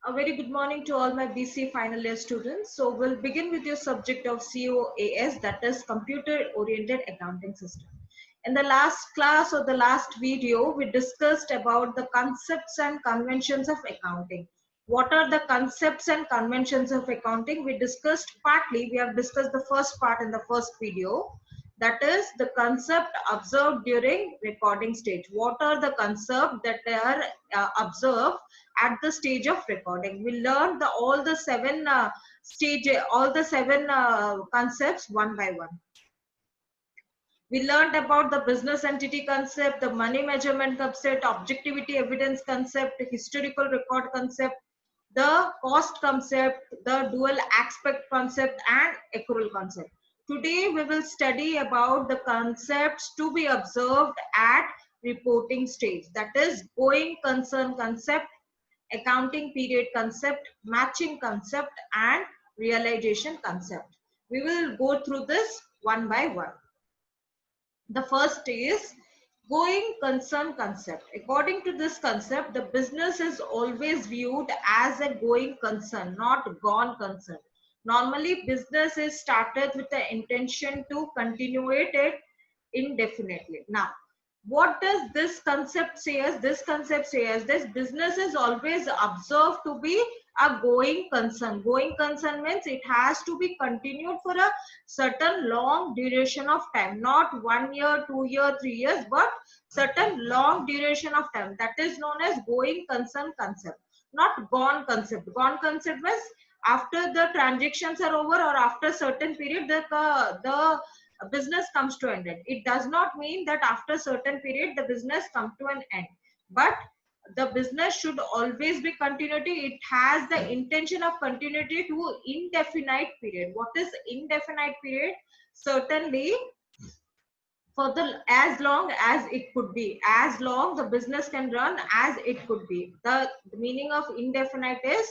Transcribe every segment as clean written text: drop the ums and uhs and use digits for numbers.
A very good morning to all my BC final year students. So we'll begin with your subject of COAS, that is Computer Oriented Accounting System. In the last class or the last video, we discussed about the concepts and conventions of accounting. What are the concepts and conventions of accounting? We discussed partly, we have discussed the first part in the first video. That is the concept observed during recording stage. What are the concepts that are observed at the stage of recording? We learned all the seven concepts one by one. We learned about the business entity concept, the money measurement concept, objectivity evidence concept, historical record concept, the cost concept, the dual aspect concept, and accrual concept. Today we will study about the concepts to be observed at reporting stage. That is going concern concept, accounting period concept, matching concept, and realization concept. We will go through this one by one. The first is going concern concept. According to this concept, the business is always viewed as a going concern, not gone concern. Normally, business is started with the intention to continue it indefinitely. Now, what does this concept say as? This concept says this business is always observed to be a going concern. Going concern means it has to be continued for a certain long duration of time, not 1 year, 2 year, 3 years, but certain long duration of time. That is known as going concern concept, not gone concept. Gone concept means after the transactions are over or after certain period the business comes to an end. It does not mean that after certain period the business come to an end, but the business should always be continuity. It has the intention of continuity to indefinite period. What is indefinite period? Certainly for the as long as it could be, as long the business can run as it could be. The meaning of indefinite is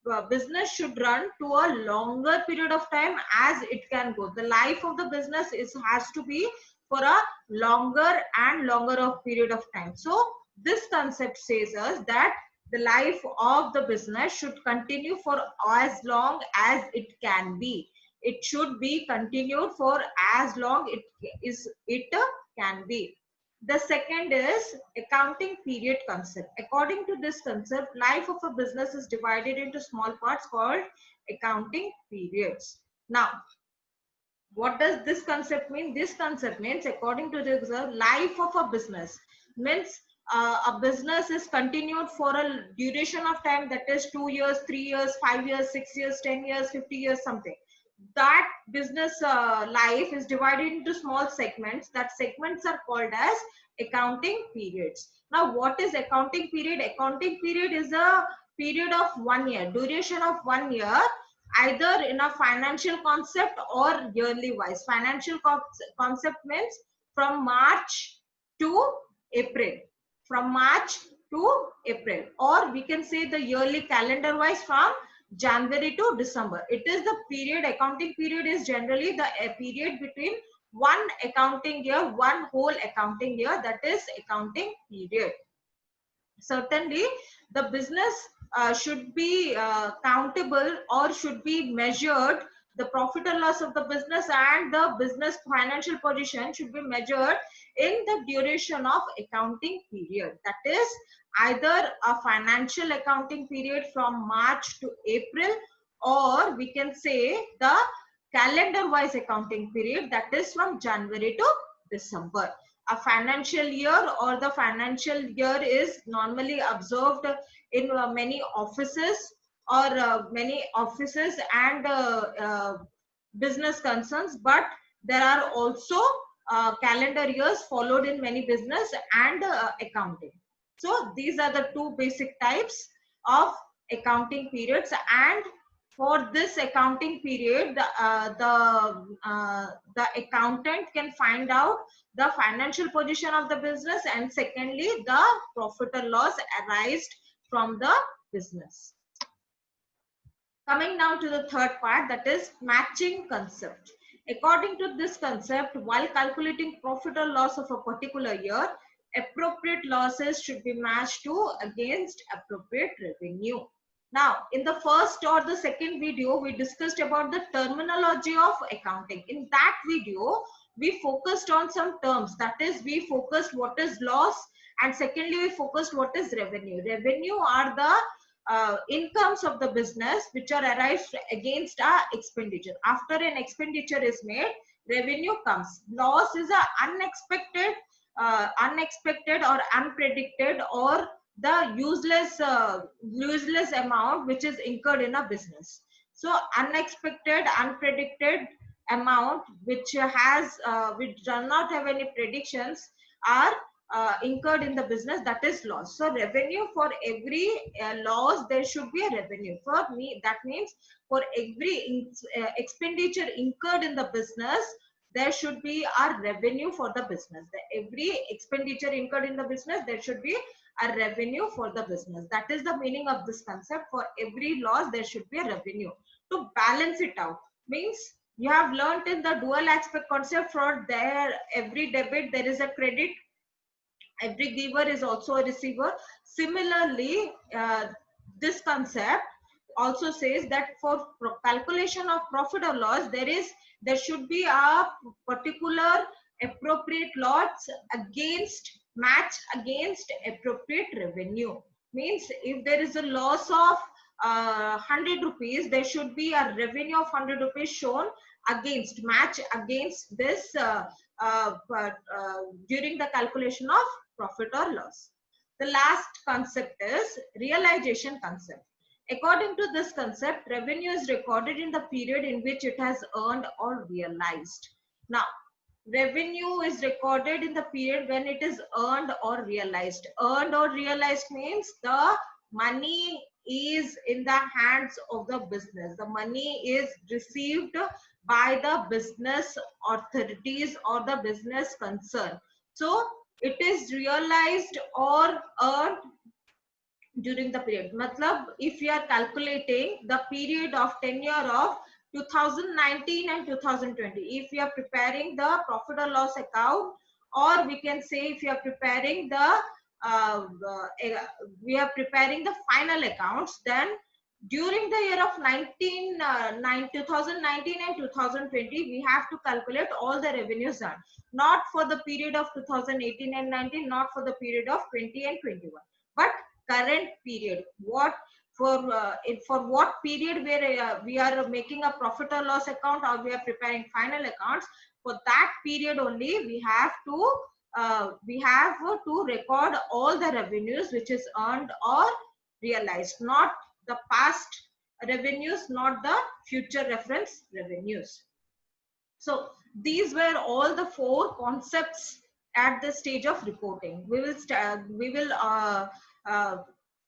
the business should run to a longer period of time as it can go. The life of the business is has to be for a longer and longer of period of time. So this concept says us that the life of the business should continue for as long as it can be. It should be continued for as long it can be. The second is accounting period concept. According to this concept, life of a business is divided into small parts called accounting periods. Now, what does this concept mean? This concept means, according to this, life of a business means a business is continued for a duration of time, that is 2 years, 3 years, 5 years, 6 years, 10 years, 50 years, something. That business life is divided into small segments. That segments are called as accounting periods. Now, what is accounting period? Accounting period is a period of 1 year, duration of 1 year, either in a financial concept or yearly wise. Financial concept means from March to April, from March to April, or we can say the yearly calendar wise from January to December. It is the period, accounting period is generally the period between one accounting year, one whole accounting year, that is accounting period. Certainly, the business should be countable or should be measured. The profit and loss of the business and the business financial position should be measured in the duration of accounting period. That is either a financial accounting period from March to April, or we can say the calendar wise accounting period, that is from January to December. A financial year or the financial year is normally observed in many offices or many offices and business concerns, but there are also calendar years followed in many business and accounting. So these are the two basic types of accounting periods, and for this accounting period the accountant can find out the financial position of the business, and secondly the profit or loss arised from the business. Coming now to the third part, that is matching concept. According to this concept, while calculating profit or loss of a particular year, appropriate losses should be matched to against appropriate revenue. Now, in the first or the second video, we discussed about the terminology of accounting. In that video, we focused on some terms. That is, we focused what is loss, and secondly, we focused what is revenue. Revenue are the incomes of the business which are arrived against our expenditure. After an expenditure is made, revenue comes. Loss is a unexpected or unpredicted or the useless amount which is incurred in a business. So unexpected, unpredicted amount which does not have any predictions are incurred in the business, that is loss. So revenue, for every loss there should be a revenue. For me, that means for every expenditure incurred in the business, there should be a revenue for the business. Every expenditure incurred in the business, there should be a revenue for the business. That is the meaning of this concept. For every loss, there should be a revenue. To balance it out means you have learnt in the dual aspect concept. For there, every debit there is a credit, every giver is also a receiver. Similarly, this concept also says that for calculation of profit or loss, there should be a particular appropriate loss against match against appropriate revenue. Means if there is a loss of 100 rupees, there should be a revenue of 100 rupees shown against match against this during the calculation of profit or loss. The last concept is realization concept. According to this concept, revenue is recorded in the period in which it has earned or realized. Now, revenue is recorded in the period when it is earned or realized. Earned or realized means the money is in the hands of the business. The money is received by the business authorities or the business concern. So it is realized or earned during the period. Matlab, if you are calculating the period of tenure of 2019 and 2020, if you are preparing the profit or loss account, or we can say if you are preparing uh, we are preparing the final accounts, then during the year of 2019 and 2020, we have to calculate all the revenues earned, not for the period of 2018 and 19, not for the period of 20 and 21, but current period. What for what period where we are making a profit or loss account, or we are preparing final accounts, for that period only we have to record all the revenues which is earned or realized, not the past revenues, not the future reference revenues. So these were all the four concepts at the stage of reporting. We will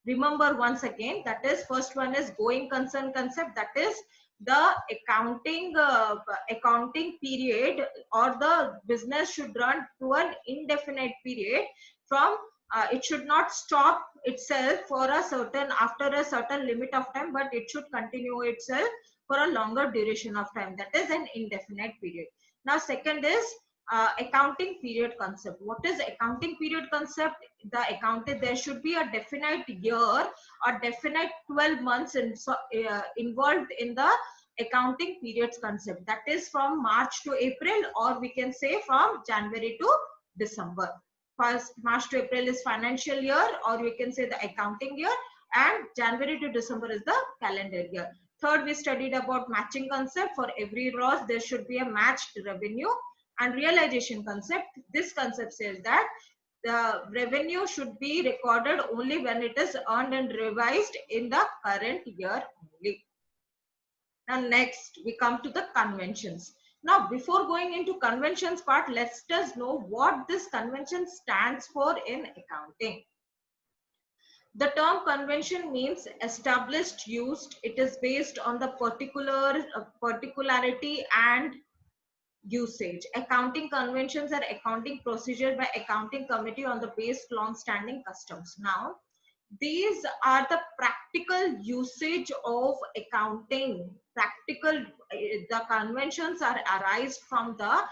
remember once again. That is, first one is going concern concept. That is the accounting period, or the business should run to an indefinite period. From it should not stop itself for a certain after a certain limit of time, but it should continue itself for a longer duration of time. That is an indefinite period. Now second is accounting period concept. What is accounting period concept? The accounted, there should be a definite year or definite 12 months involved in the accounting periods concept. That is from March to April, or we can say from January to December. First, March to April is financial year, or we can say the accounting year, and January to December is the calendar year. Third, we studied about matching concept. For every loss, there should be a matched revenue. And realization concept, this concept says that the revenue should be recorded only when it is earned and revised in the current year only. Now next, we come to the conventions. Now, before going into conventions part, let's just know what this convention stands for in accounting. The term convention means established, used. It is based on the particularity and usage. Accounting conventions are accounting procedure by accounting committee on the based long-standing customs. Now, these are the practical usage of accounting. The conventions are arised from the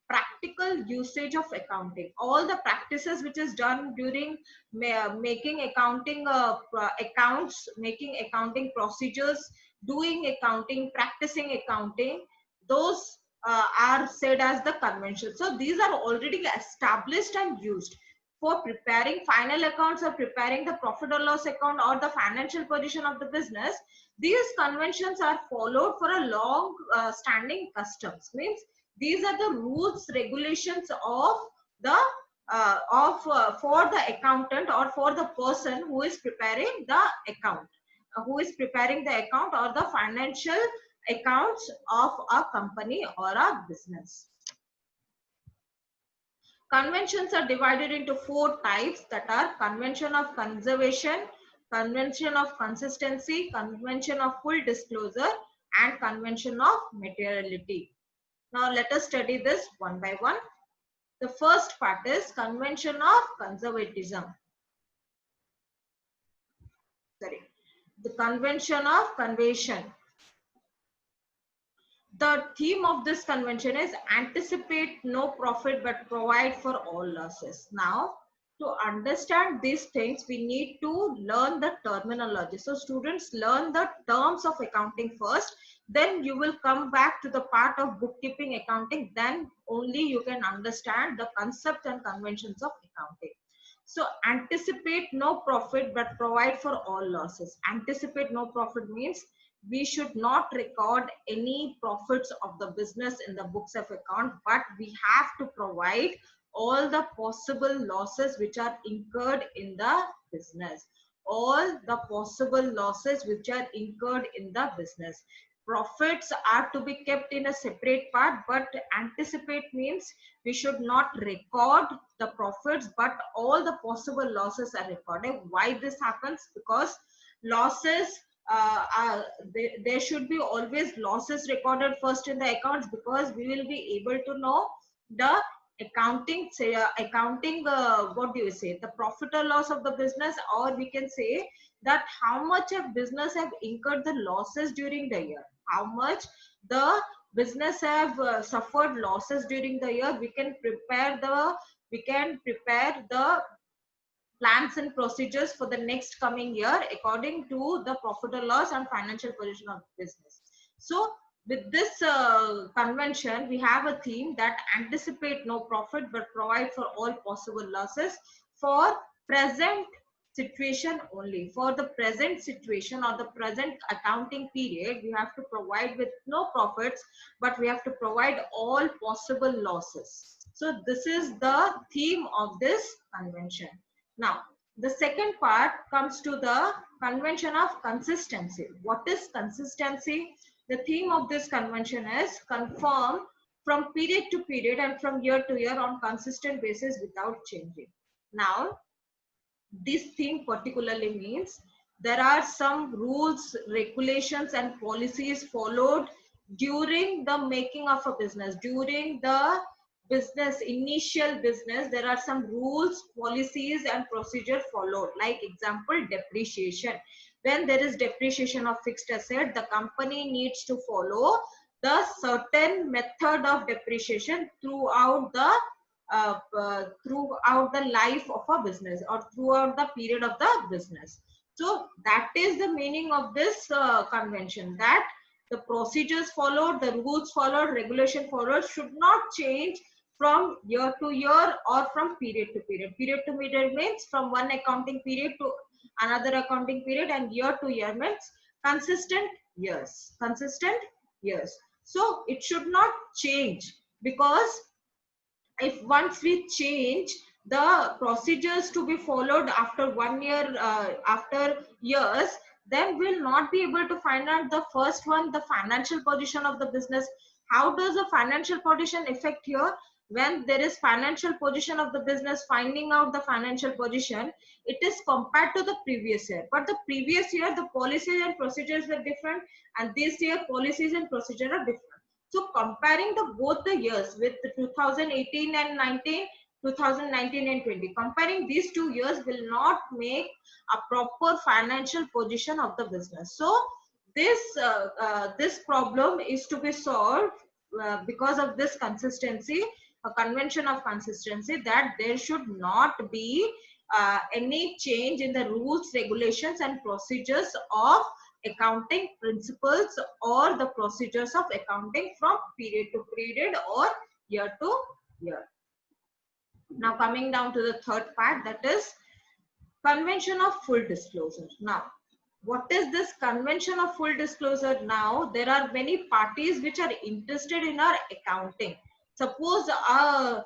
practical usage of accounting. All the practices which is done during making accounting accounts, making accounting procedures, doing accounting, practicing accounting, those are said as the convention. So these are already established and used for preparing final accounts or preparing the profit or loss account or the financial position of the business. These conventions are followed for a long standing customs. Means these are the rules, regulations of the for the accountant or for the person who is preparing the account, or the financial accounts of a company or a business. Conventions are divided into 4 types, that are convention of conservation, convention of consistency, convention of full disclosure, and convention of materiality. Now let us study this one by one. The first part is convention of conservatism. The convention of conversion. The theme of this convention is anticipate no profit but provide for all losses. Now, to understand these things, we need to learn the terminology. So students, learn the terms of accounting first, then you will come back to the part of bookkeeping accounting, then only you can understand the concept and conventions of accounting. So anticipate no profit but provide for all losses. Anticipate no profit means we should not record any profits of the business in the books of account, but we have to provide all the possible losses which are incurred in the business. All the possible losses which are incurred in the business. Profits are to be kept in a separate part, but anticipate means we should not record the profits, but all the possible losses are recorded. Why this happens? Because losses, there should be always losses recorded first in the accounts, because we will be able to know the accounting, what do you say, the profit or loss of the business, or we can say that how much of business have incurred the losses during the year, how much the business have suffered losses during the year. We can prepare the plans and procedures for the next coming year according to the profit or loss and financial position of the business. So with this convention, we have a theme that anticipate no profit but provide for all possible losses for present situation only. For the present situation or the present accounting period, we have to provide with no profits, but we have to provide all possible losses. So this is the theme of this convention. Now, the second part comes to the convention of consistency. What is consistency? The theme of this convention is conform from period to period and from year to year on consistent basis without changing. Now, this theme particularly means there are some rules, regulations, and policies followed during the making of a business, during the initial business. There are some rules, policies, and procedure followed. Like example, depreciation. When there is depreciation of fixed asset, the company needs to follow the certain method of depreciation throughout the life of a business or throughout the period of the business. So that is the meaning of this convention, that the procedures followed, the rules followed, regulation followed should not change from year to year or from period to period. Period to period means from one accounting period to another accounting period, and year to year means consistent years. Consistent years. So it should not change, because if once we change the procedures to be followed after 1 year, after years, then we'll not be able to find out the first one, the financial position of the business. How does the financial position affect here? When there is financial position of the business, finding out the financial position, it is compared to the previous year. But the previous year, the policies and procedures were different, and this year policies and procedures are different. So comparing both the years with 2018 and 19, 2019 and 20, comparing these 2 years will not make a proper financial position of the business. So this problem is to be solved because of this consistency. a convention of consistency, that there should not be any change in the rules, regulations and procedures of accounting principles or the procedures of accounting from period to period or year to year. Now coming down to the third part, that is convention of full disclosure. Now, what is this convention of full disclosure? Now, there are many parties which are interested in our accounting. Suppose a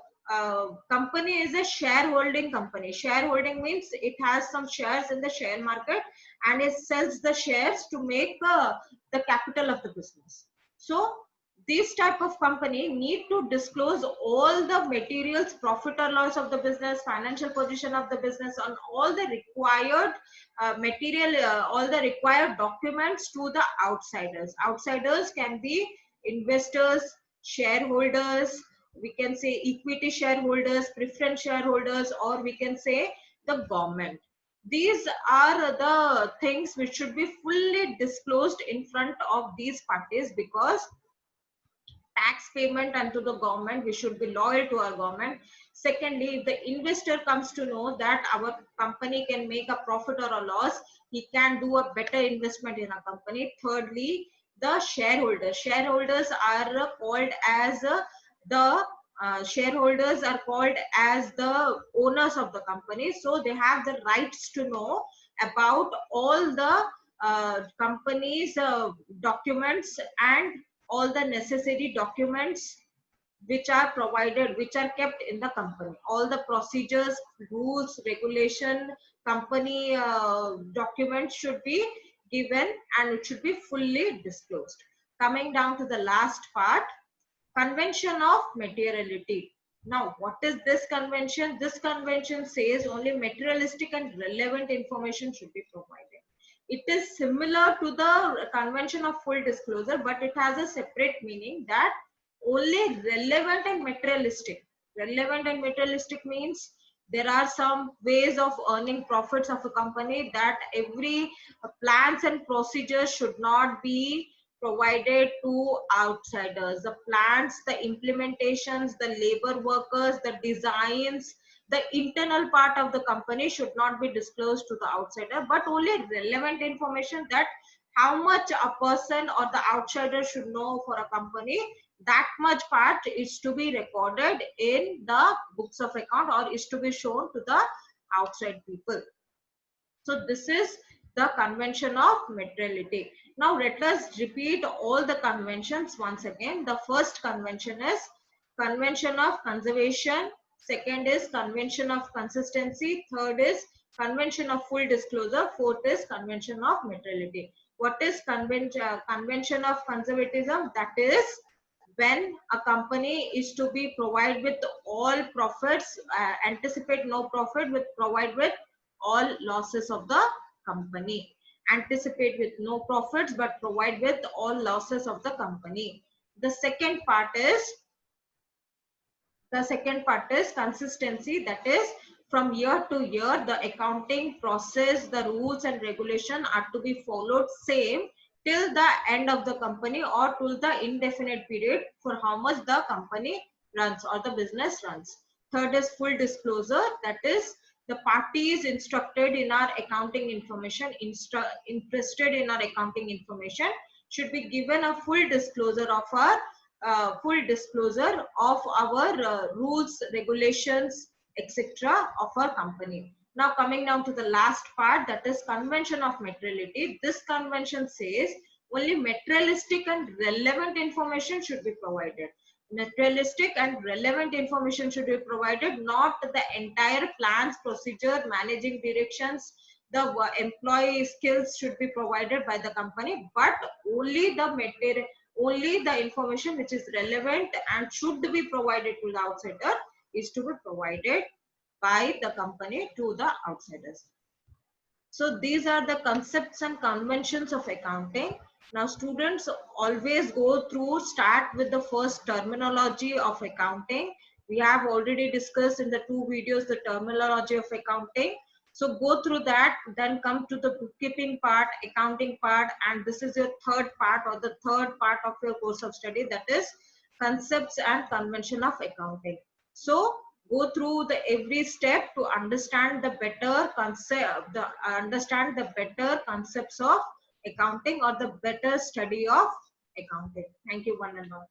company is a shareholding company. Shareholding means it has some shares in the share market and it sells the shares to make the capital of the business. So, this type of company need to disclose all the materials, profit or loss of the business, financial position of the business, on all the required all the required documents to the outsiders. Outsiders can be investors, shareholders, we can say equity shareholders, preference shareholders, or we can say the government. These are the things which should be fully disclosed in front of these parties, because tax payment and to the government, we should be loyal to our government. Secondly, if the investor comes to know that our company can make a profit or a loss, he can do a better investment in a company. Thirdly, the shareholders are called as the shareholders are called as the owners of the company, so they have the rights to know about all the company's documents and all the necessary documents which are provided, which are kept in the company. All the procedures, rules, regulation, company documents should be given and it should be fully disclosed. Coming down to the last part, convention of materiality. Now, what is this convention? This convention says only materialistic and relevant information should be provided. It is similar to the convention of full disclosure, but it has a separate meaning, that only relevant and materialistic. Relevant and materialistic means there are some ways of earning profits of a company, that every plans and procedures should not be provided to outsiders. The plans, the implementations, the labor workers, the designs, the internal part of the company should not be disclosed to the outsider, but only relevant information, that how much a person or the outsider should know for a company, that much part is to be recorded in the books of account or is to be shown to the outside people. So this is the convention of materiality. Now let us repeat all the conventions once again. The first convention is convention of conservation. Second is convention of consistency. Third is convention of full disclosure. Fourth is convention of materiality. What is convention of conservatism? That is when a company is to be provide with all profits, anticipate no profit, with provide with all losses of the company. Anticipate with no profits but provide with all losses of the company. The second part is consistency. That is, from year to year, the accounting process, the rules and regulation are to be followed same till the end of the company or till the indefinite period for how much the company runs or the business runs. Third is full disclosure. That is, the parties instructed in our accounting information, interested in our accounting information, should be given a full disclosure of our rules, regulations, etc. of our company. Now coming down to the last part, that is convention of materiality. This convention says only materialistic and relevant information should be provided. Materialistic and relevant information should be provided, not the entire plans, procedure, managing directions, the employee skills should be provided by the company, but only the information which is relevant and should be provided to the outsider is to be provided by the company to the outsiders. So these are the concepts and conventions of accounting. Now students always start with the first terminology of accounting. We have already discussed in the 2 videos the terminology of accounting. So go through that, then come to the bookkeeping part, accounting part, and this is your third part or the third part of your course of study, that is concepts and convention of accounting. So go through the every step to understand the better concept, understand the better concepts of accounting or the better study of accounting. Thank you, one and all.